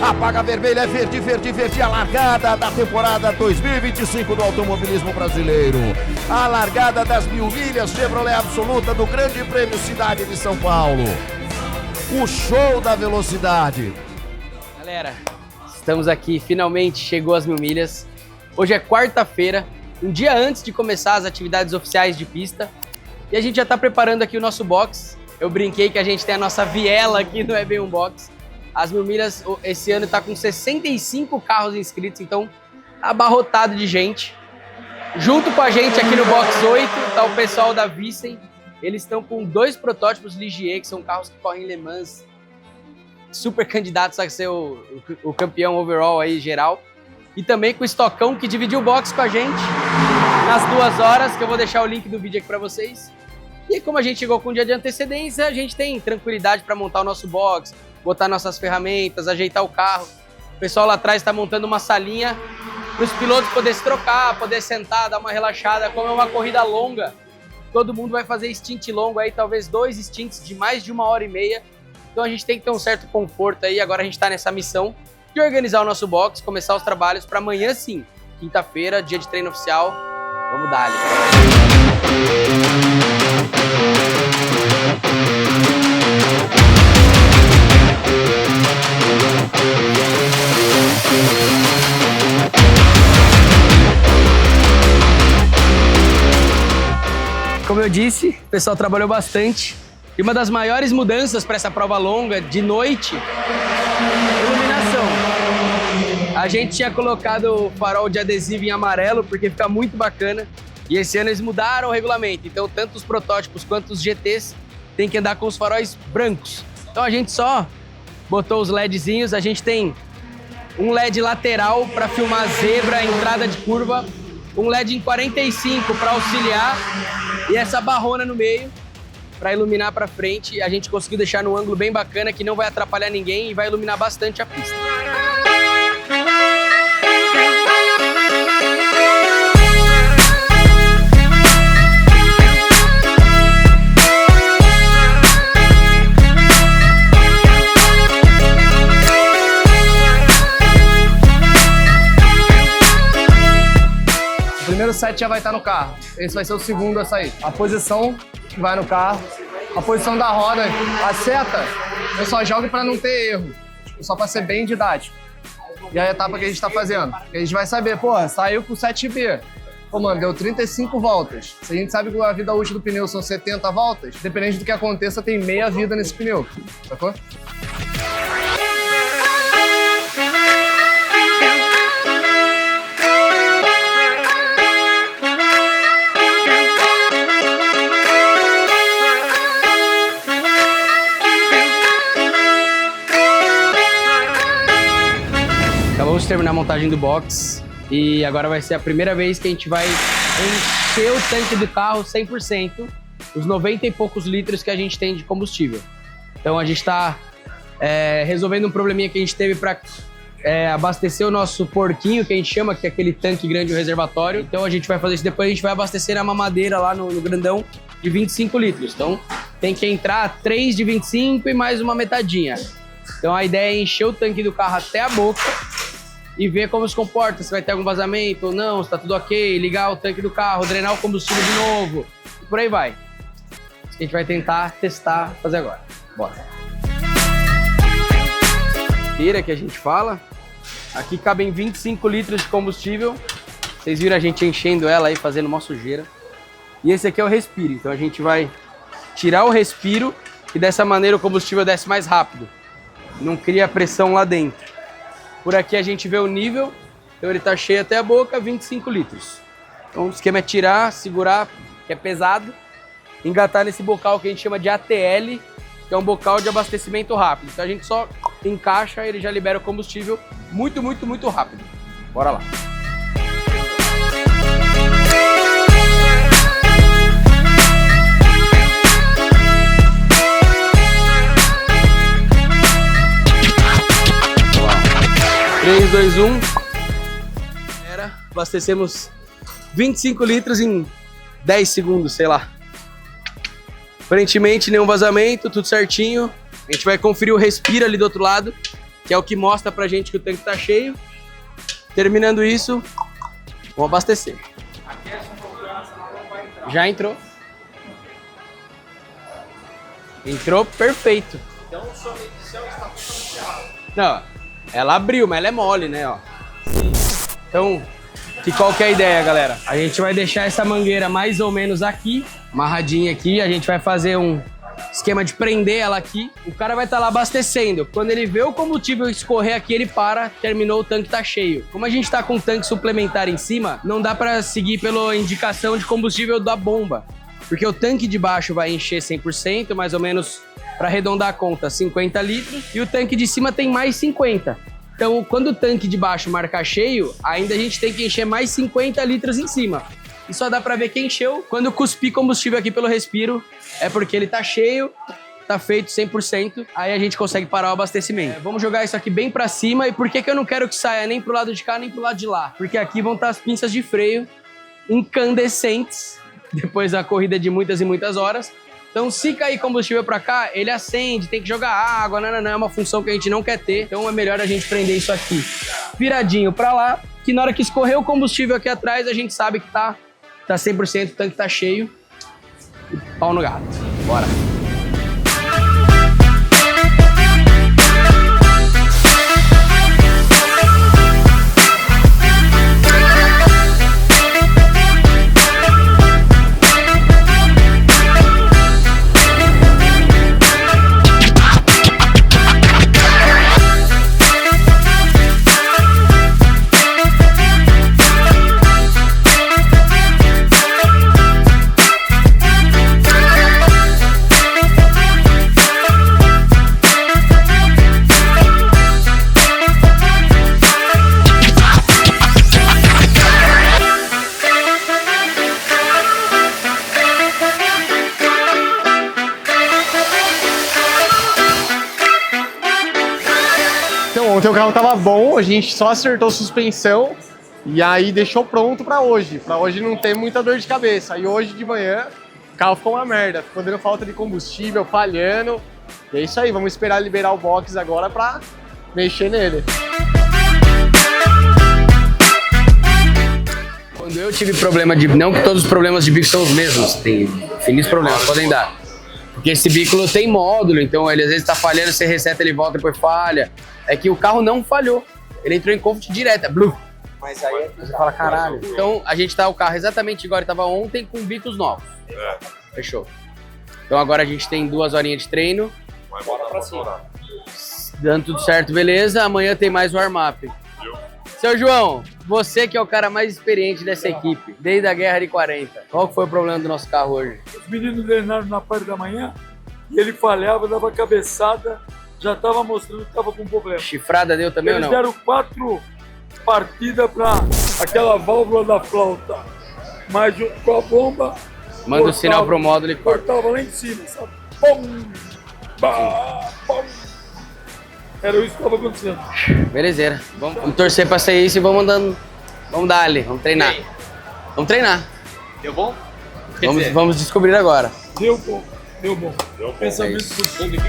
Apaga a vermelha, é verde, verde, verde, a largada da temporada 2025 do automobilismo brasileiro. A largada das 1000 milhas Chevrolet Absoluta do Grande Prêmio Cidade de São Paulo. O show da velocidade. Galera, estamos aqui, finalmente chegou as 1000 milhas. Hoje é quarta-feira, um dia antes de começar as atividades oficiais de pista. E a gente já está preparando aqui o nosso box. Eu brinquei que a gente tem a nossa viela aqui, não é bem um box. As 1000 milhas esse ano está com 65 carros inscritos, então tá abarrotado de gente. Junto com a gente aqui no box 8 está o pessoal da Vicen. Eles estão com 2 protótipos Ligier, que são carros que correm Le Mans. Super candidatos a ser o campeão overall aí geral. E também com o Estocão, que dividiu o box com a gente nas 2 horas, que eu vou deixar o link do vídeo aqui para vocês. E como a gente chegou com um dia de antecedência, a gente tem tranquilidade para montar o nosso box, botar nossas ferramentas, ajeitar o carro. O pessoal lá atrás está montando uma salinha para os pilotos poderem se trocar, poder sentar, dar uma relaxada. Como é uma corrida longa, todo mundo vai fazer stint longo aí, talvez 2 stints de mais de 1h30. Então a gente tem que ter um certo conforto aí. Agora a gente está nessa missão de organizar o nosso box, começar os trabalhos para amanhã sim, quinta-feira, dia de treino oficial. Vamos dar ali. Como eu disse, o pessoal trabalhou bastante. E uma das maiores mudanças para essa prova longa de noite, iluminação. A gente tinha colocado o farol de adesivo em amarelo porque fica muito bacana. E esse ano eles mudaram o regulamento. Então tanto os protótipos quanto os GTs tem que andar com os faróis brancos. Então a gente só botou os LEDzinhos. A gente tem um LED lateral para filmar zebra, entrada de curva, um LED em 45 para auxiliar e essa barrona no meio para iluminar para frente. A gente conseguiu deixar num ângulo bem bacana que não vai atrapalhar ninguém e vai iluminar bastante a pista. O primeiro set já vai estar no carro, esse vai ser o segundo a sair. A posição que vai no carro, a posição da roda, a seta, eu só jogo para não ter erro, só para ser bem didático. E a etapa que a gente está fazendo, a gente vai saber, pô, saiu com 7B, pô, mano, deu 35 voltas. Se a gente sabe que a vida útil do pneu são 70 voltas, dependendo do que aconteça, tem meia vida nesse pneu, sacou? Acabamos de terminar a montagem do box e agora vai ser a primeira vez que a gente vai encher o tanque do carro 100%, os 90 e poucos litros que a gente tem de combustível. Então a gente está resolvendo um probleminha que a gente teve para abastecer o nosso porquinho, que a gente chama, que é aquele tanque grande, o reservatório. Então a gente vai fazer isso depois, a gente vai abastecer na mamadeira lá no grandão de 25 litros. Então tem que entrar 3 de 25 e mais uma metadinha. Então a ideia é encher o tanque do carro até a boca e ver como se comporta, se vai ter algum vazamento ou não, se tá tudo ok, ligar o tanque do carro, drenar o combustível de novo, e por aí vai. Isso que a gente vai tentar testar, fazer agora. Bora. Tira que a gente fala. Aqui cabem 25 litros de combustível. Vocês viram a gente enchendo ela aí, fazendo uma sujeira. E esse aqui é o respiro. Então a gente vai tirar o respiro e dessa maneira o combustível desce mais rápido. Não cria pressão lá dentro. Por aqui a gente vê o nível Então ele tá cheio até a boca, 25 litros. Então o esquema é tirar, segurar, que é pesado, engatar nesse bocal que a gente chama de ATL, que é um bocal de abastecimento rápido. Então a gente só encaixa e ele já libera o combustível muito, muito, muito rápido. Bora lá. Lá. 3, 2, 1. Abastecemos 25 litros em 10 segundos, sei lá. Aparentemente nenhum vazamento, tudo certinho. A gente vai conferir o respiro ali do outro lado, que é o que mostra pra gente que o tanque tá cheio. Terminando isso, vamos abastecer. Já entrou. Entrou perfeito. Então sua medição está totalmente errada. Não, ela abriu, mas ela é mole, né, ó. Então, qual que é a ideia, galera? A gente vai deixar essa mangueira mais ou menos aqui, amarradinha aqui. A gente vai fazer um esquema de prender ela aqui. O cara vai estar lá abastecendo. Quando ele vê o combustível escorrer aqui, ele para, terminou, o tanque tá cheio. Como a gente tá com um tanque suplementar em cima, não dá pra seguir pela indicação de combustível da bomba. Porque o tanque de baixo vai encher 100%, mais ou menos, para arredondar a conta, 50 litros. E o tanque de cima tem mais 50. Então, quando o tanque de baixo marcar cheio, ainda a gente tem que encher mais 50 litros em cima. E só dá pra ver que encheu. Quando cuspir combustível aqui pelo respiro, é porque ele tá cheio, tá feito 100%. Aí a gente consegue parar o abastecimento. Vamos jogar isso aqui bem pra cima. E por que eu não quero que saia nem pro lado de cá, nem pro lado de lá? Porque aqui vão estar as pinças de freio incandescentes, depois da corrida de muitas e muitas horas. Então, se cair combustível pra cá, ele acende, tem que jogar água, não, é uma função que a gente não quer ter. Então, é melhor a gente prender isso aqui viradinho pra lá, que na hora que escorrer o combustível aqui atrás, a gente sabe que tá 100%, o tanque tá cheio. E pau no gato. Bora. Ontem o carro tava bom, a gente só acertou suspensão e aí deixou pronto pra hoje. Pra hoje não ter muita dor de cabeça. E hoje de manhã o carro ficou uma merda, ficou dando falta de combustível, falhando. E é isso aí, vamos esperar liberar o box agora pra mexer nele. Quando eu tive problema de... Não que todos os problemas de bico são os mesmos, tem infindos problemas, podem dar. Porque esse bico tem módulo, então ele às vezes tá falhando, você reseta, ele volta, depois falha. É que o carro não falhou, ele entrou em comfort direta, blue. Mas aí você fala, caralho. Então a gente tá o carro exatamente igual ele tava ontem, com bicos novos. Fechou. Então agora a gente tem 2 horinhas de treino. Vai botar pra cima. Dando tudo certo, beleza. Amanhã tem mais warm-up. Seu João, você que é o cara mais experiente dessa equipe, desde a Guerra de 40, qual que foi o problema do nosso carro hoje? Os meninos treinaram na parte da manhã e ele falhava, dava cabeçada, já estava mostrando que estava com problema. Chifrada deu também Eles ou não? deram 4 partidas para aquela válvula da flauta, mas junto com a bomba... Manda o sinal pro módulo e corta. Cortava lá em cima, sabe? Pum! Bah, pum! Era isso que estava acontecendo. Belezeira. Vamos torcer pra sair isso e vamos andando. Vamos dar ali, vamos treinar. Vamos treinar. Deu bom? Vamos descobrir agora. Deu bom, deu bom. Pensamento positivo.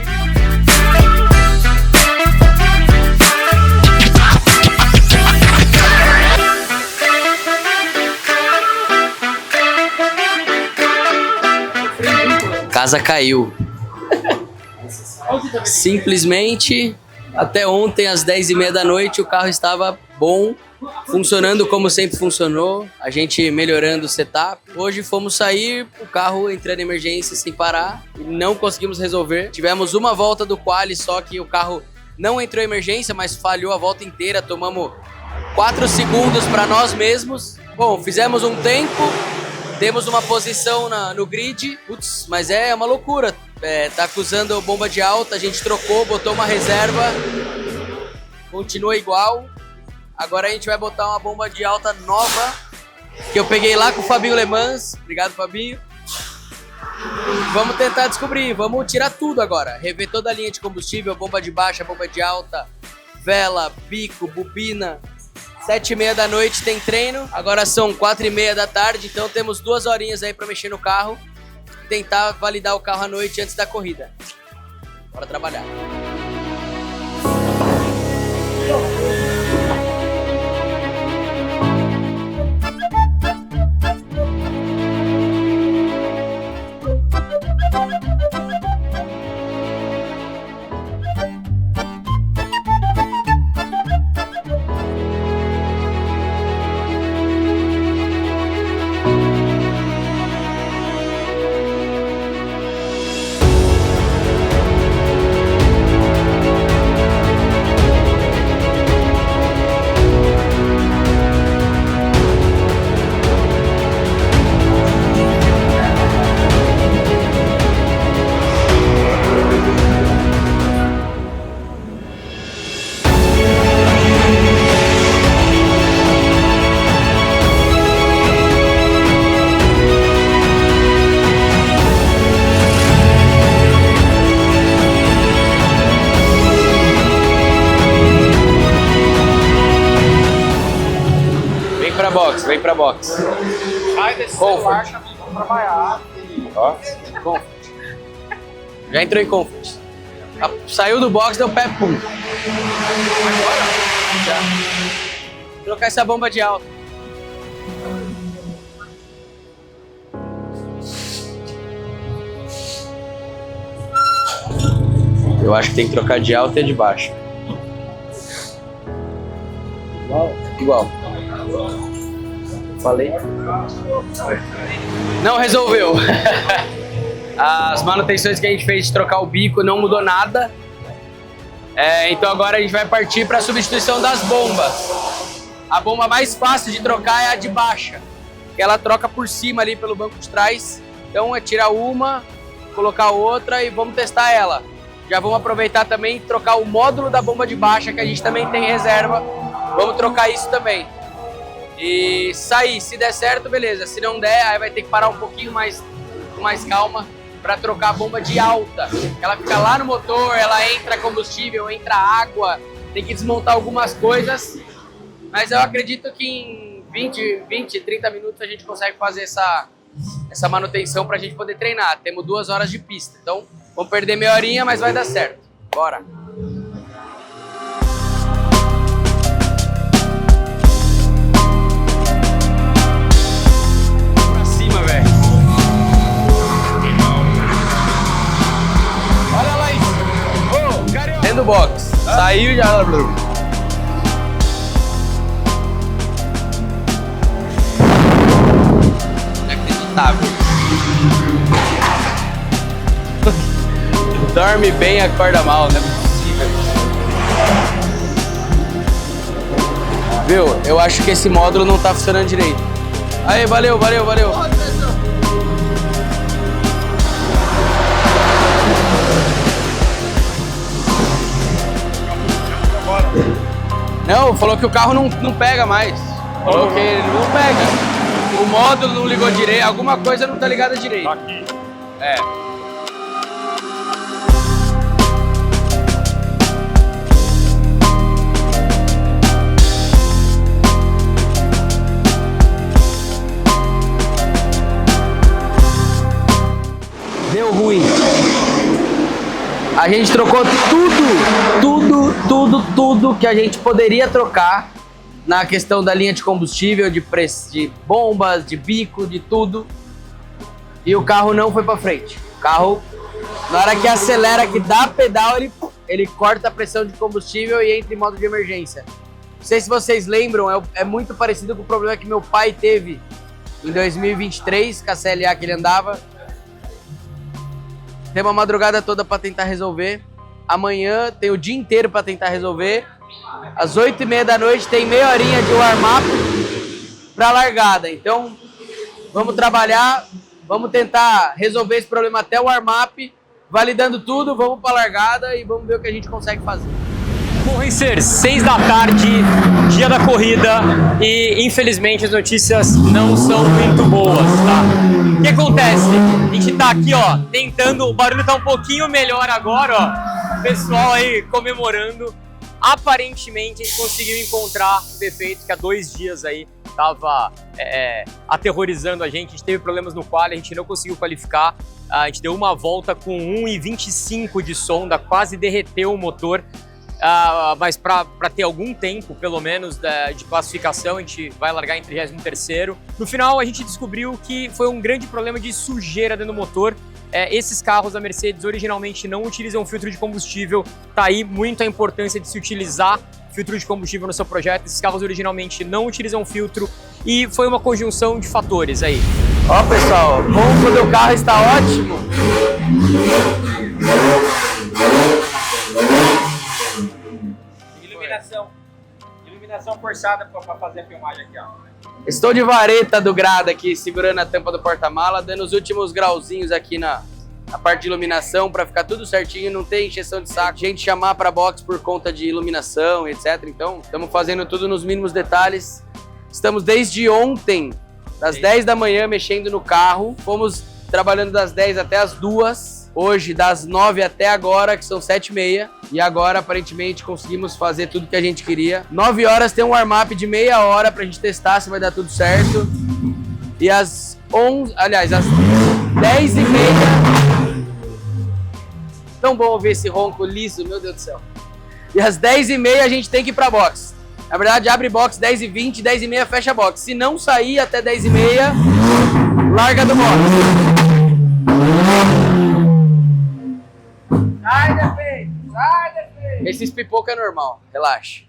Casa caiu. Simplesmente, até ontem, às 10h30 da noite, o carro estava bom, funcionando como sempre funcionou, a gente melhorando o setup. Hoje fomos sair, o carro entrando em emergência sem parar, e não conseguimos resolver. Tivemos uma volta do quali, só que o carro não entrou em emergência, mas falhou a volta inteira, tomamos 4 segundos para nós mesmos. Bom, fizemos um tempo, temos uma posição no grid. Putz, mas é uma loucura. Tá acusando bomba de alta, a gente trocou, botou uma reserva. Continua igual. Agora a gente vai botar uma bomba de alta nova, que eu peguei lá com o Fabinho Le Mans. Obrigado, Fabinho. Vamos tentar descobrir, vamos tirar tudo agora. Rever toda a linha de combustível, bomba de baixa, bomba de alta, vela, bico, bobina. 7h30 da noite tem treino, agora são 4h30 da tarde, então temos 2 horinhas aí pra mexer no carro e tentar validar o carro à noite antes da corrida. Bora trabalhar. Vem pra box. Sai desse Comfort. celular, vamos trabalhar. Ó, Comfort. Já entrou em Comfort. Saiu do box, deu pé, pum. Agora? Já. Vou trocar essa bomba de alta. Eu acho que tem que trocar de alta e de baixo. Igual. Falei. Não resolveu. As manutenções que a gente fez de trocar o bico não mudou nada. Então agora a gente vai partir para a substituição das bombas. A bomba mais fácil de trocar é a de baixa, que ela troca por cima ali pelo banco de trás. Então é tirar uma, colocar outra e vamos testar ela. Já vamos aproveitar também e trocar o módulo da bomba de baixa, que a gente também tem reserva. Vamos trocar isso também. E sair, se der certo, beleza. Se não der, aí vai ter que parar um pouquinho mais, com mais calma para trocar a bomba de alta. Ela fica lá no motor, ela entra combustível, entra água, tem que desmontar algumas coisas. Mas eu acredito que em 20, 30 minutos a gente consegue fazer essa manutenção para a gente poder treinar. Temos 2 horas de pista, então vamos perder meia horinha, mas vai dar certo. Bora! Do box. Saiu já. Inacreditável. Dorme bem, acorda mal, não é possível. Viu? Eu acho que esse módulo não tá funcionando direito. Aí, valeu. Não, falou que o carro não pega mais. Falou que ele não pega. O módulo não ligou direito, alguma coisa não tá ligada direito. Aqui. É. Deu ruim. A gente trocou tudo que a gente poderia trocar na questão da linha de combustível, de bombas, de bico, de tudo. E o carro não foi para frente. O carro, na hora que acelera, que dá pedal, ele corta a pressão de combustível e entra em modo de emergência. Não sei se vocês lembram, é muito parecido com o problema que meu pai teve em 2023, com a CLA que ele andava. Tem uma madrugada toda para tentar resolver. Amanhã tem o dia inteiro para tentar resolver. às 8h30 da noite tem meia horinha de warm-up para largada. Então, vamos trabalhar, vamos tentar resolver esse problema até o warm-up, validando tudo, vamos para a largada e vamos ver o que a gente consegue fazer. Bom, Renser, 6 da tarde, dia da corrida e infelizmente as notícias não são muito boas, tá? O que acontece? A gente tá aqui, ó, tentando, o barulho tá um pouquinho melhor agora, ó, o pessoal aí comemorando. Aparentemente a gente conseguiu encontrar o defeito que há 2 dias aí estava aterrorizando a gente teve problemas no quali, a gente não conseguiu qualificar, a gente deu uma volta com 1,25 de sonda, quase derreteu o motor. Mas para ter algum tempo, pelo menos, de classificação, a gente vai largar em 33º. No final, a gente descobriu que foi um grande problema de sujeira dentro do motor. Esses carros da Mercedes originalmente não utilizam filtro de combustível. Tá aí muito a importância de se utilizar filtro de combustível no seu projeto. Esses carros originalmente não utilizam filtro e foi uma conjunção de fatores aí. Ó, pessoal, bom quando o carro está ótimo. Iluminação forçada para fazer a filmagem aqui, ó. Estou de vareta do grado aqui, segurando a tampa do porta-mala, dando os últimos grauzinhos aqui na parte de iluminação para ficar tudo certinho, não ter encheção de saco, gente chamar para box por conta de iluminação, etc. Então, estamos fazendo tudo nos mínimos detalhes. Estamos desde ontem, das 10 da manhã, mexendo no carro. Fomos trabalhando das 10 até as 2. Hoje, das 9 até agora, que são 7h30. E agora, aparentemente, conseguimos fazer tudo que a gente queria. 9 horas tem um warm-up de meia hora pra gente testar se vai dar tudo certo. E às 11... Aliás, às 10h30... Tão bom ouvir esse ronco liso, meu Deus do céu. E às 10h30 a gente tem que ir pra box. Na verdade, abre box 10h20, 10h30 fecha box. Se não sair até 10h30, larga do box. Sai, defeito! Sai, defeito! Esses pipoca é normal, relaxa.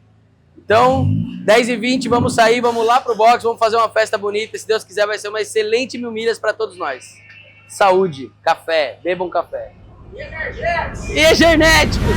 Então, 10h20, vamos sair, vamos lá pro box, vamos fazer uma festa bonita. Se Deus quiser, vai ser uma excelente 1000 milhas para todos nós. Saúde, café, bebam café. E energéticos! E energéticos!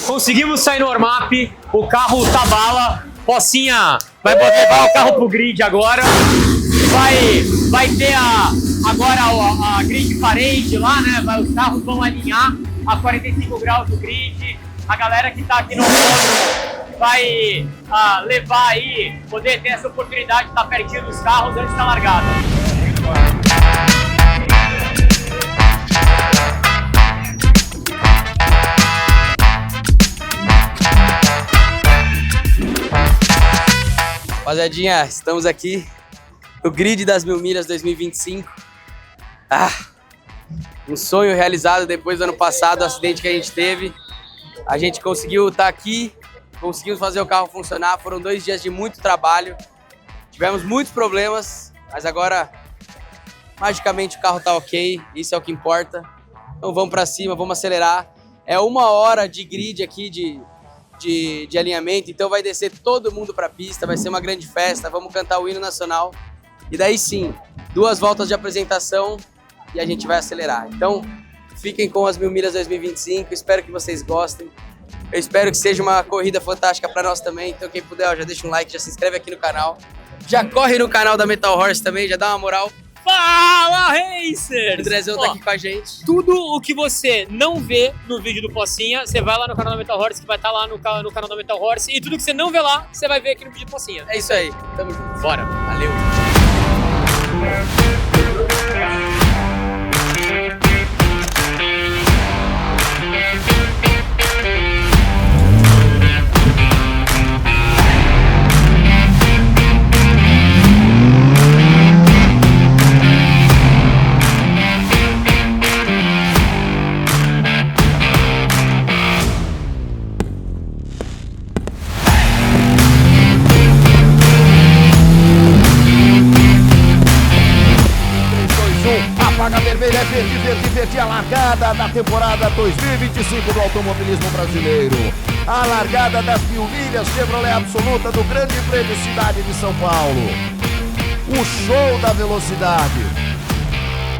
Conseguimos sair no warm-up, o carro tá bala, Pocinha vai levar o carro pro grid agora, vai ter agora a grid parade lá, né? Os carros vão alinhar a 45 graus do grid, a galera que tá aqui no autódromo vai levar aí, poder ter essa oportunidade de estar pertinho dos carros antes da largada. Rapaziadinha, estamos aqui no grid das 1000 milhas 2025. Um sonho realizado depois do ano passado, o acidente que a gente teve. A gente conseguiu estar aqui, conseguimos fazer o carro funcionar. Foram 2 dias de muito trabalho. Tivemos muitos problemas, mas agora magicamente o carro tá ok, isso é o que importa. Então vamos para cima, vamos acelerar. É 1 hora de grid aqui de alinhamento, então vai descer todo mundo para a pista, vai ser uma grande festa, vamos cantar o hino nacional e daí sim, 2 voltas de apresentação e a gente vai acelerar. Então fiquem com as 1000 milhas 2025, espero que vocês gostem, eu espero que seja uma corrida fantástica para nós também, então quem puder já deixa um like, já se inscreve aqui no canal Já corre no canal da Metal Horse também, já dá uma moral. Fala, O Racers! Andrezão tá Ó, aqui com a gente. tudo o que você não vê no vídeo do Pocinha, você vai lá no canal da Metal Horse, que vai estar lá no canal da Metal Horse. E tudo que você não vê lá, você vai ver aqui no vídeo do Pocinha. É isso aí, tamo junto. Bora! Valeu. Apaga vermelha, é verde, verde, verde, a largada da temporada 2025 do automobilismo brasileiro. A largada das 1000 milhas Chevrolet Absoluta do Grande Prêmio Cidade de São Paulo. O show da velocidade.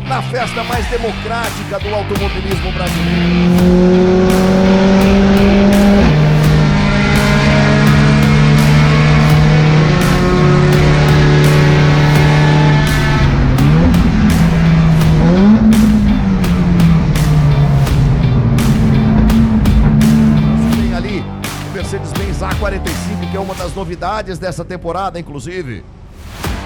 Na festa mais democrática do automobilismo brasileiro. Mercedes-Benz A45, que é uma das novidades dessa temporada, inclusive.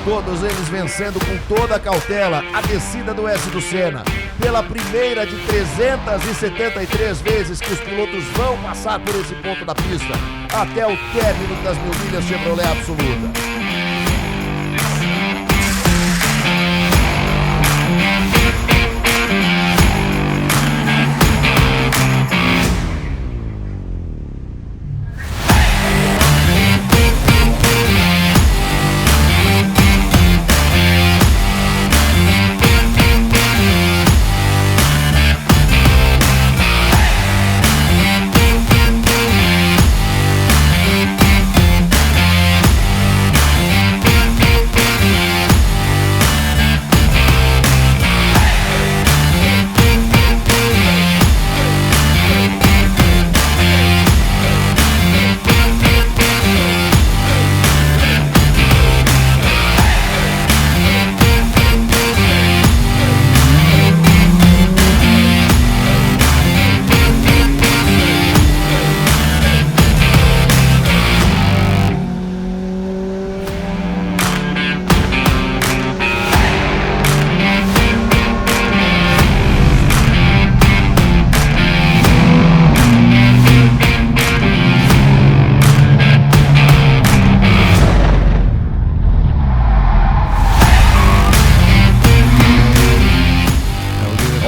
Todos eles vencendo com toda a cautela a descida do S do Senna. Pela primeira de 373 vezes que os pilotos vão passar por esse ponto da pista, até o término das 1000 milhas Chevrolet Absoluta.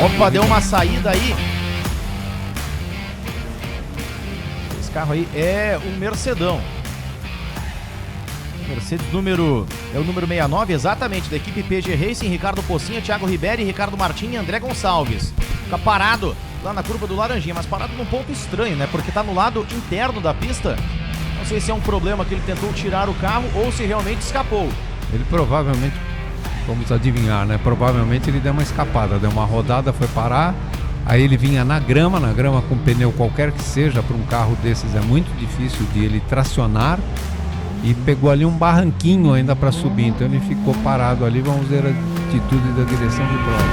Opa, deu uma saída aí. Esse carro aí é um Mercedão. Mercedes é o número 69, exatamente, da equipe PG Racing, Ricardo Pocinha, Thiago Ribery, Ricardo Martins e André Gonçalves. Fica parado lá na curva do Laranjinha, mas parado num ponto estranho, né? Porque tá no lado interno da pista. Não sei se é um problema que ele tentou tirar o carro ou se realmente escapou. Ele provavelmente, vamos adivinhar, né? Provavelmente ele deu uma escapada, deu uma rodada, foi parar. Aí ele vinha na grama com pneu qualquer que seja, para um carro desses é muito difícil de ele tracionar. E pegou ali um barranquinho ainda para subir, então ele ficou parado ali. Vamos ver a atitude da direção de prova.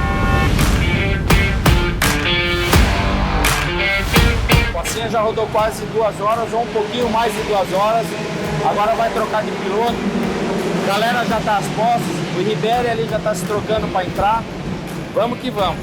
O Pocinha já rodou quase 2 horas, ou um pouquinho mais de 2 horas. Agora vai trocar de piloto. A galera já tá às postas, o Ribery ali já tá se trocando para entrar. Vamos que vamos.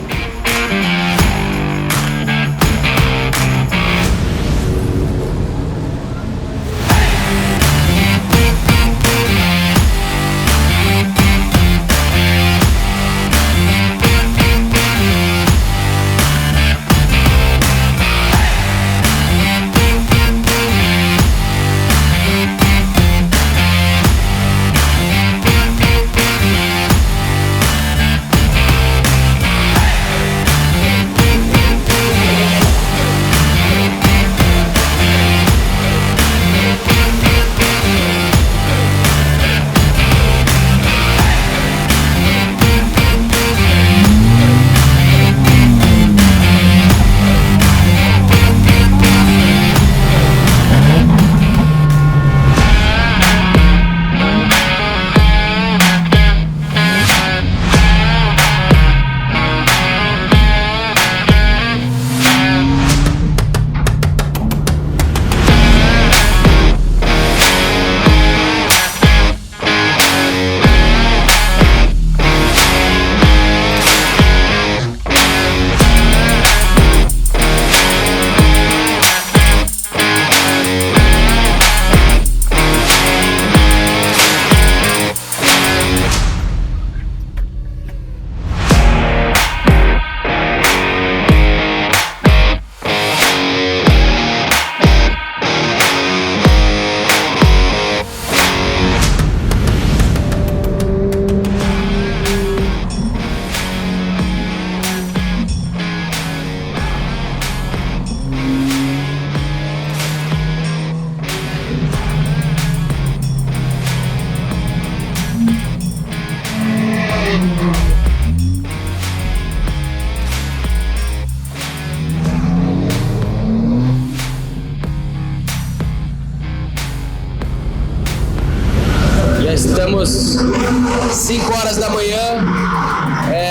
5 horas da manhã.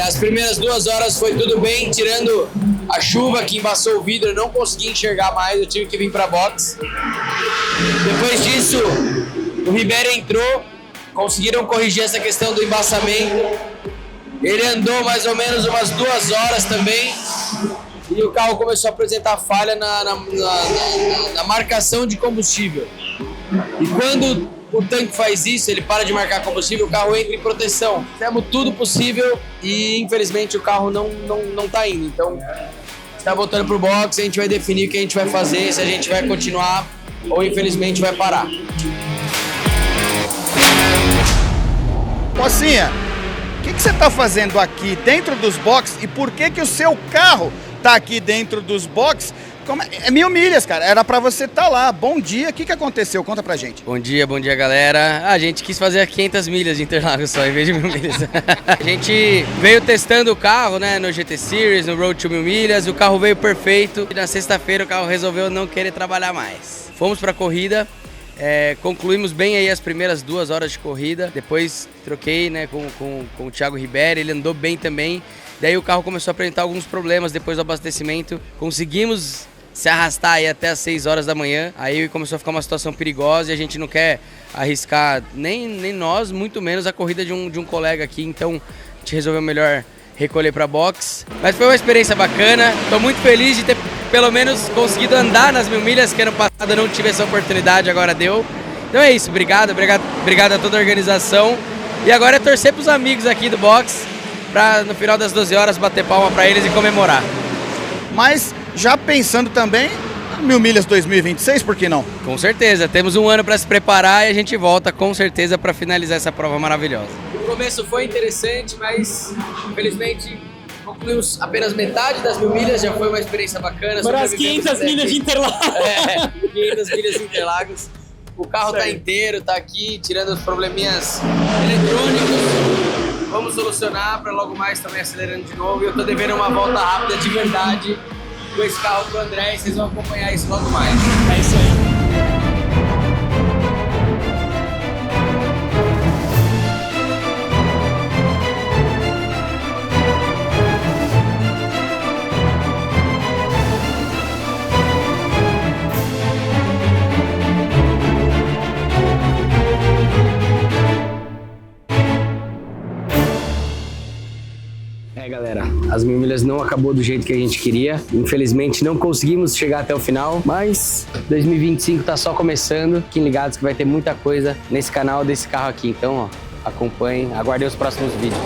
As primeiras 2 horas foi tudo bem, tirando a chuva que embaçou o vidro, eu não consegui enxergar mais, eu tive que vir para box. Depois disso, o Ribéry entrou, conseguiram corrigir essa questão do embaçamento. Ele andou mais ou menos umas 2 horas também e o carro começou a apresentar falha na marcação de combustível. E quando o tanque faz isso, ele para de marcar combustível, o carro entra em proteção. Fizemos tudo possível e infelizmente o carro não tá indo. Então, está voltando pro box, a gente vai definir o que a gente vai fazer, se a gente vai continuar ou infelizmente vai parar. Pocinha, o que você está fazendo aqui dentro dos boxes e por que o seu carro está aqui dentro dos boxes? É 1000 milhas, cara. Era pra você estar lá. Bom dia. O que aconteceu? Conta pra gente. Bom dia, galera. A gente quis fazer 500 milhas de Interlagos só, em vez de 1000 milhas. A gente veio testando o carro, né, no GT Series, no Road to 1000 milhas. O carro veio perfeito. E na sexta-feira o carro resolveu não querer trabalhar mais. Fomos pra corrida. Concluímos bem aí as primeiras 2 horas de corrida. Depois troquei, né, com o Thiago Ribéry. Ele andou bem também. Daí o carro começou a apresentar alguns problemas depois do abastecimento. Conseguimos se arrastar aí até as 6 horas da manhã, aí começou a ficar uma situação perigosa e a gente não quer arriscar nem nós, muito menos a corrida de um colega aqui, então a gente resolveu melhor recolher para box. Mas foi uma experiência bacana, estou muito feliz de ter pelo menos conseguido andar nas 1000 milhas, que ano passado eu não tive essa oportunidade, agora deu. Então é isso, obrigado a toda a organização e agora é torcer para os amigos aqui do box, para no final das 12 horas bater palma para eles e comemorar. Mas já pensando também, 1000 milhas 2026, por que não? Com certeza, temos um ano para se preparar e a gente volta com certeza para finalizar essa prova maravilhosa. O começo foi interessante, mas infelizmente concluímos apenas metade das 1000 milhas, já foi uma experiência bacana. Agora as 500 milhas de Interlagos. 500 milhas de Interlagos. O carro tá inteiro, tá aqui, tirando os probleminhas eletrônicos. Vamos solucionar para logo mais também acelerando de novo. E eu tô devendo uma volta rápida de verdade com esse carro pro André e vocês vão acompanhar isso logo mais. É isso aí. Galera, as 1000 milhas não acabou do jeito que a gente queria. Infelizmente não conseguimos chegar até o final, mas 2025 tá só começando. Fiquem ligados que vai ter muita coisa nesse canal desse carro aqui. Então, ó, acompanhem, aguardem os próximos vídeos.